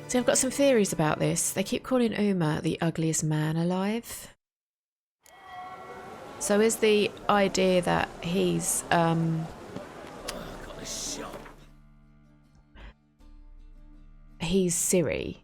So I've got some theories about this. They keep calling Uma the ugliest man alive. So is the idea that he's he's Siri?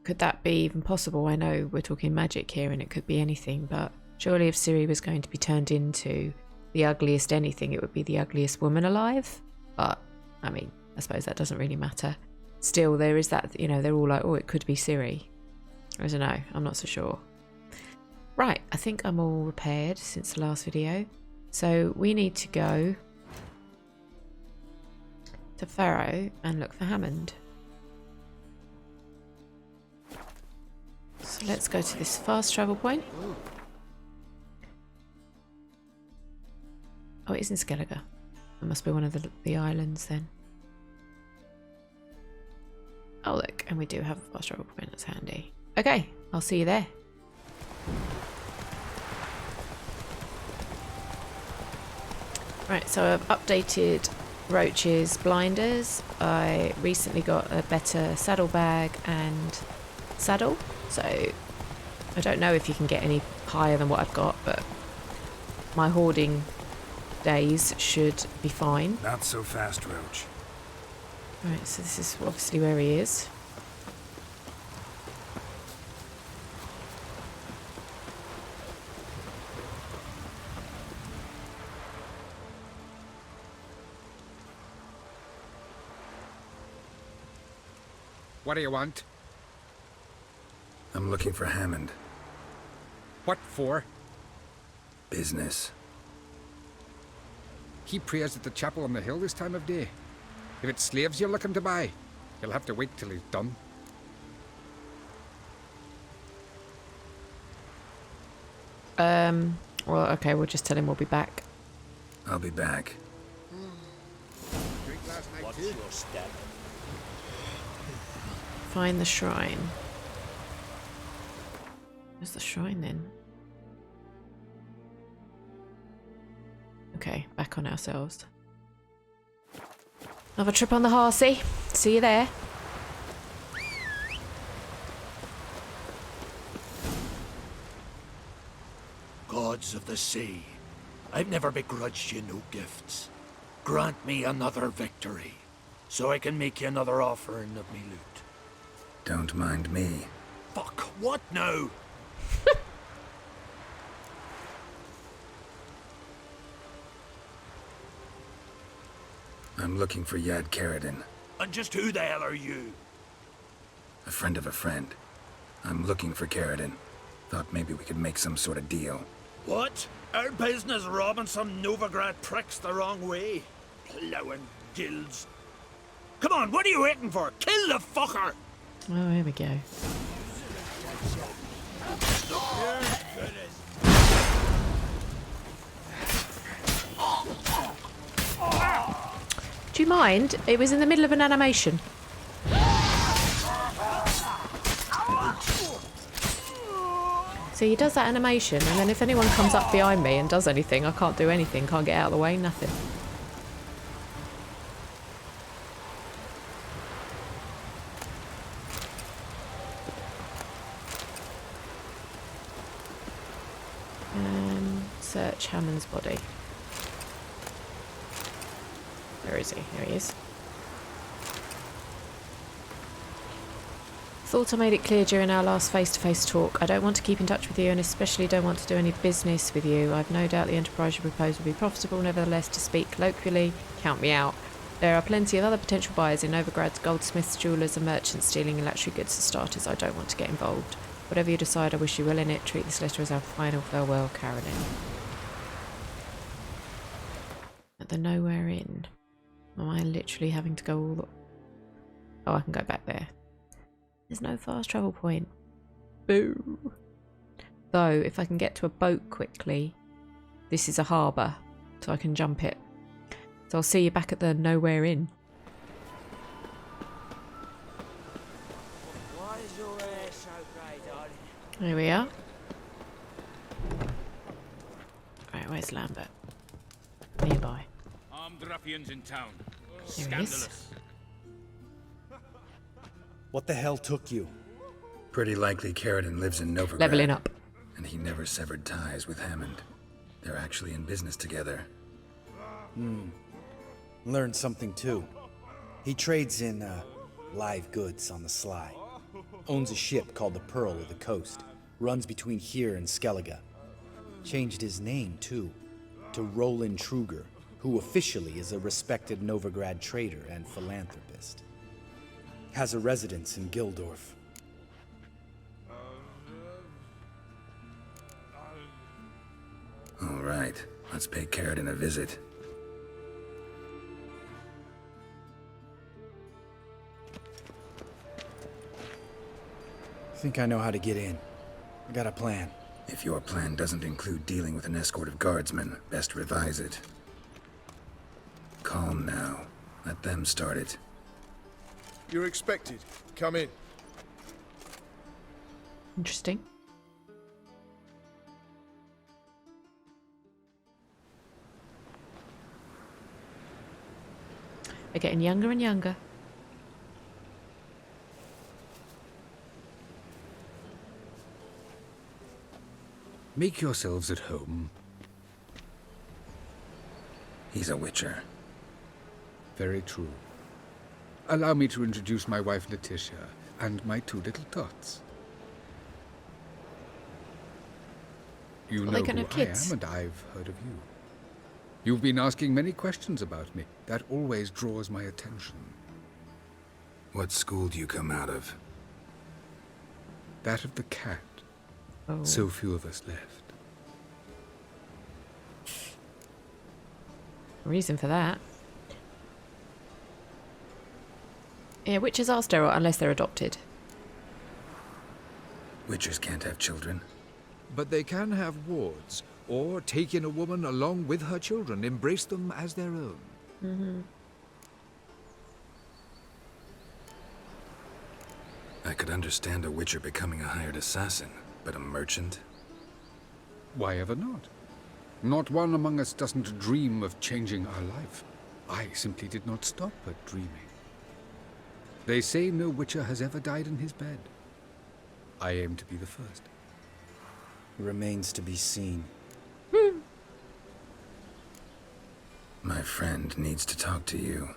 Could that be even possible? I know we're talking magic here and it could be anything, but surely if Siri was going to be turned into the ugliest anything, it would be the ugliest woman alive. But I mean, I suppose that doesn't really matter. Still, there is that, you know, they're all like, oh, it could be Siri. I don't know, I'm not so sure. Right, I think I'm all repaired since the last video. So we need to go to Pharaoh and look for Hammond. So let's go to this fast travel point. Oh, it is in Skellige. It must be one of the islands then. Oh look, and we do have a fast travel point, that's handy. Okay, I'll see you there. Right, so I've updated Roach's blinders. I recently got a better saddlebag and saddle, so I don't know if you can get any higher than what I've got, but my hoarding days should be fine. Not so fast, Roach. Right, so this is obviously where he is. What do you want? I'm looking for Hammond. What for? Business. He prays at the chapel on the hill this time of day. If it's slaves you're looking to buy, you'll have to wait till he's done. Well, okay, we'll just tell him we'll be back. I'll be back. Drink last night too? Find the shrine. Where's the shrine then? Okay, back on ourselves. Another trip on the horsey. See you there. Gods of the sea, I've never begrudged you no gifts. Grant me another victory, so I can make you another offering of me loot. Don't mind me. Fuck, what now? I'm looking for Yad Karadin, And just who the hell are you? a friend of a friend. I'm looking for Karadin. Thought maybe we could make some sort of deal. What? Our business robbing some Novigrad pricks the wrong way? Plowing guilds. Come on, what are you waiting for? Kill the fucker! Oh, here we go. Do you mind? It was in the middle of an animation. So he does that animation, and then if anyone comes up behind me and does anything, I can't do anything, can't get out of the way, nothing. Search Hammond's body. Where is he? Here he is. Thought I made it clear during our last face-to-face talk. I don't want to keep in touch with you, and especially don't want to do any business with you. I've no doubt the enterprise you propose will be profitable. Nevertheless, to speak colloquially, count me out. There are plenty of other potential buyers in Novigrad's goldsmiths, jewellers and merchants dealing luxury goods for starters. I don't want to get involved. Whatever you decide, I wish you well in it. Treat this letter as our final farewell, Karadin. At the Nowhere Inn. Am I literally having to go all the... Oh, I can go back there. There's no fast travel point. Boo. Though, if I can get to a boat quickly, this is a harbour, so I can jump it. So I'll see you back at the Nowhere Inn. There we are. Right, where's Lambert? Nearby. Armed ruffians in town. There he is. What the hell took you? Pretty likely Karadin lives in Novigrad. Leveling up. And he never severed ties with Hammond. They're actually in business together. Learned something too. He trades in, live goods on the sly. Owns a ship called the Pearl of the Coast. Runs between here and Skellige. Changed his name too, to Roland Truger, who officially is a respected Novigrad trader and philanthropist. Has a residence in Gildorf. All right, let's pay Karadin a visit. Think I know how to get in. I got a plan. If your plan doesn't include dealing with an escort of guardsmen, best revise it. Calm now. Let them start it. You're expected. Come in. Interesting. They're getting younger and younger. Make yourselves at home. He's a witcher. Very true. Allow me to introduce my wife Letitia and my two little tots. You Well, know they can who have I kids. am, and I've heard of you. You've been asking many questions about me. That always draws my attention. What school do you come out of? That of the cat. Oh. So few of us left. Reason for that. Yeah, witches are sterile unless they're adopted. Witchers can't have children. But they can have wards, or take in a woman along with her children, embrace them as their own. I could understand a witcher becoming a hired assassin, but a merchant? Why ever not? Not one among us doesn't dream of changing our life. I simply did not stop at dreaming. They say no witcher has ever died in his bed. I aim to be the first. Remains to be seen. My friend needs to talk to you.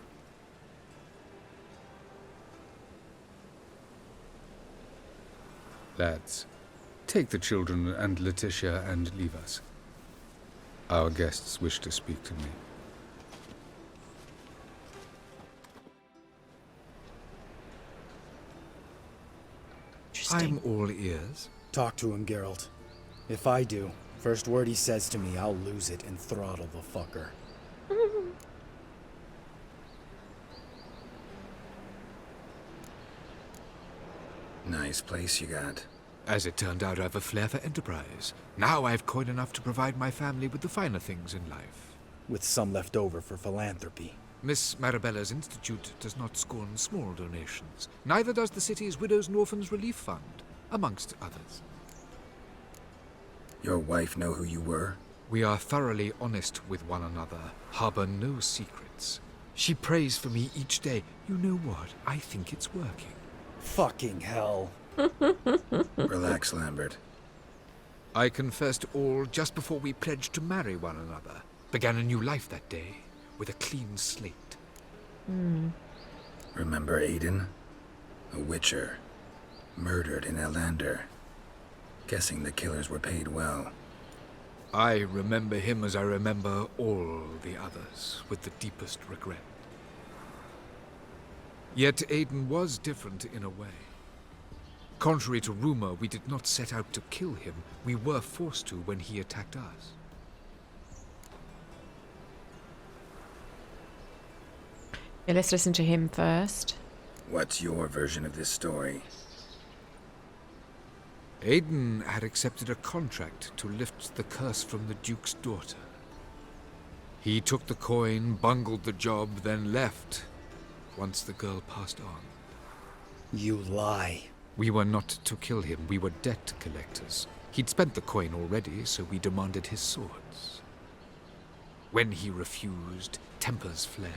Lads, take the children and Letitia and leave us. Our guests wish to speak to me. Interesting. I'm all ears. Talk to him, Geralt. If I do, first word he says to me, I'll lose it and throttle the fucker. Nice place you got. As it turned out, I've a flair for enterprise. Now I've coin enough to provide my family with the finer things in life. With some left over for philanthropy. Miss Marabella's institute does not scorn small donations. Neither does the city's Widows and Orphans Relief Fund, amongst others. Your wife know who you were? We are thoroughly honest with one another, harbor no secrets. She prays for me each day. You know what? I think it's working. Fucking hell. Relax, Lambert. I confessed all just before we pledged to marry one another. Began a new life that day, with a clean slate. Remember Aiden? A witcher. Murdered in Elander. Guessing the killers were paid well. I remember him as I remember all the others, with the deepest regret. Yet Aiden was different in a way. Contrary to rumor, we did not set out to kill him. We were forced to when he attacked us. Yeah, let's listen to him first. What's your version of this story? Aiden had accepted a contract to lift the curse from the Duke's daughter. He took the coin, bungled the job, then left, once the girl passed on. You lie. We were not to kill him, we were debt collectors. He'd spent the coin already, so we demanded his swords. When he refused, tempers flared.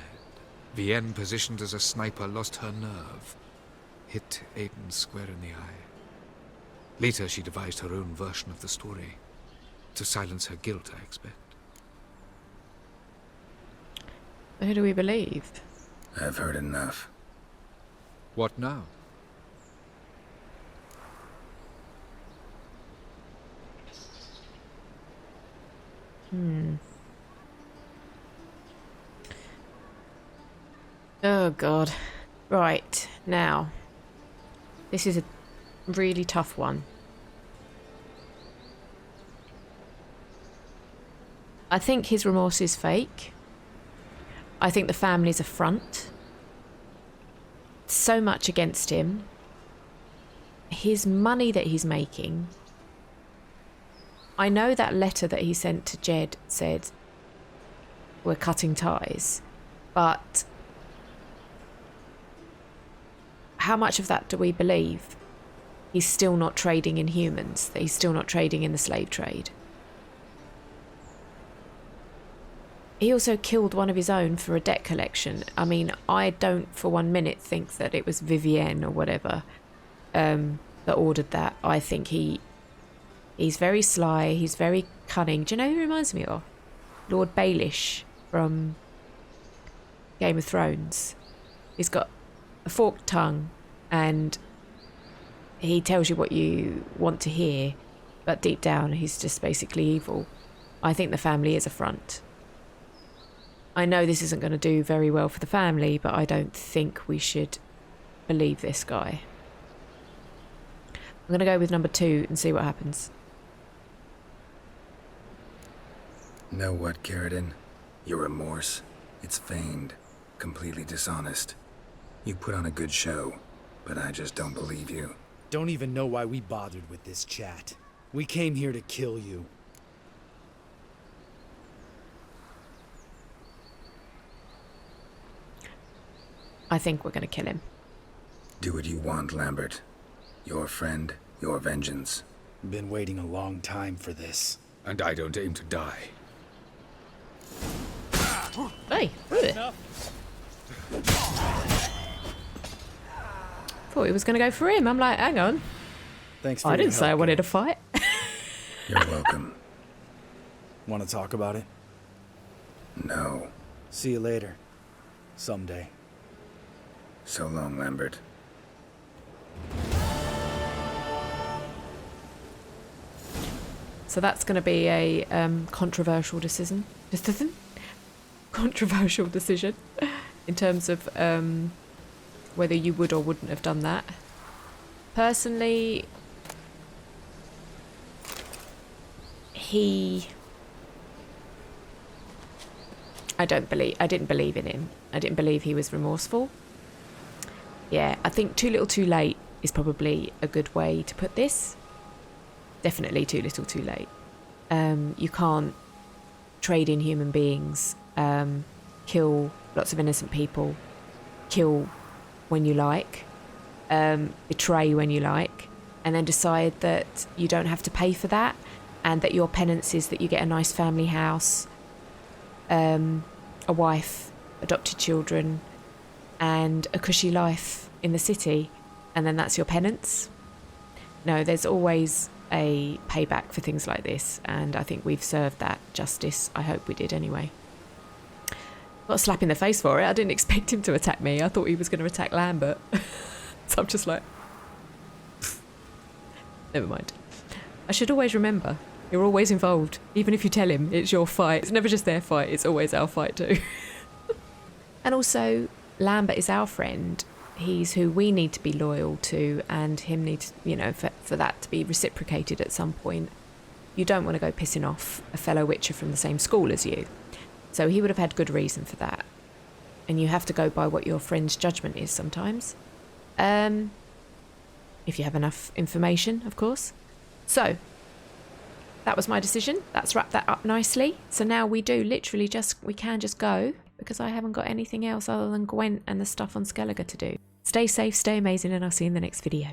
Vienne, positioned as a sniper, lost her nerve. hit Aiden square in the eye. Later, she devised her own version of the story. To silence her guilt, I expect. Who do we believe? I've heard enough. What now? Oh God. Right, now. This is a really tough one. I think his remorse is fake. I think the family's a front. So much against him. His money that he's making. I know that letter that he sent to Jed said, we're cutting ties, but how much of that do we believe? He's still not trading in humans, that he's still not trading in the slave trade. He also killed one of his own for a debt collection. I mean, I don't for 1 minute think that it was Vivienne or whatever that ordered that. I think he's very sly, he's very cunning. Do you know who he reminds me of? Lord Baelish from Game of Thrones. He's got a forked tongue and he tells you what you want to hear, but deep down he's just basically evil. I think the family is a front. I know this isn't going to do very well for the family, but I don't think we should believe this guy. I'm going to go with number 2 and see what happens. Know what, Karadin? Your remorse, it's feigned, completely dishonest. You put on a good show, but I just don't believe you. Don't even know why we bothered with this chat. We came here to kill you. I think we're going to kill him. Do what you want, Lambert. Your friend, your vengeance. Been waiting a long time for this. And I don't aim to die. Hey, thought he was going to go for him. I'm like, hang on. Thanks for I your didn't say I help, wanted gang. to fight. You're welcome. Want to talk about it? No. See you later. Someday. So long, Lambert. So that's going to be a controversial decision. Controversial decision in terms of whether you would or wouldn't have done that. Personally, I didn't believe in him. I didn't believe he was remorseful. Yeah, I think too little too late is probably a good way to put this. Definitely too little too late. You can't trade in human beings, kill lots of innocent people, kill when you like, betray when you like, and then decide that you don't have to pay for that, and that your penance is that you get a nice family house, a wife, adopted children, and a cushy life in the city, and then that's your penance. No, there's always a payback for things like this, and I think we've served that justice. I hope we did anyway. Got a slap in the face for it. I didn't expect him to attack me. I thought he was going to attack Lambert. So I'm just like, never mind. I should always remember, you're always involved. Even if you tell him it's your fight, it's never just their fight, it's always our fight too. And also, Lambert is our friend. He's who we need to be loyal to, and him needs, for that to be reciprocated at some point. You don't want to go pissing off a fellow Witcher from the same school as you. So he would have had good reason for that. And you have to go by what your friend's judgment is sometimes. If you have enough information, of course. So, that was my decision. Let's wrap that up nicely. So now we can just go, because I haven't got anything else other than Gwent and the stuff on Skellige to do. Stay safe, stay amazing, and I'll see you in the next video.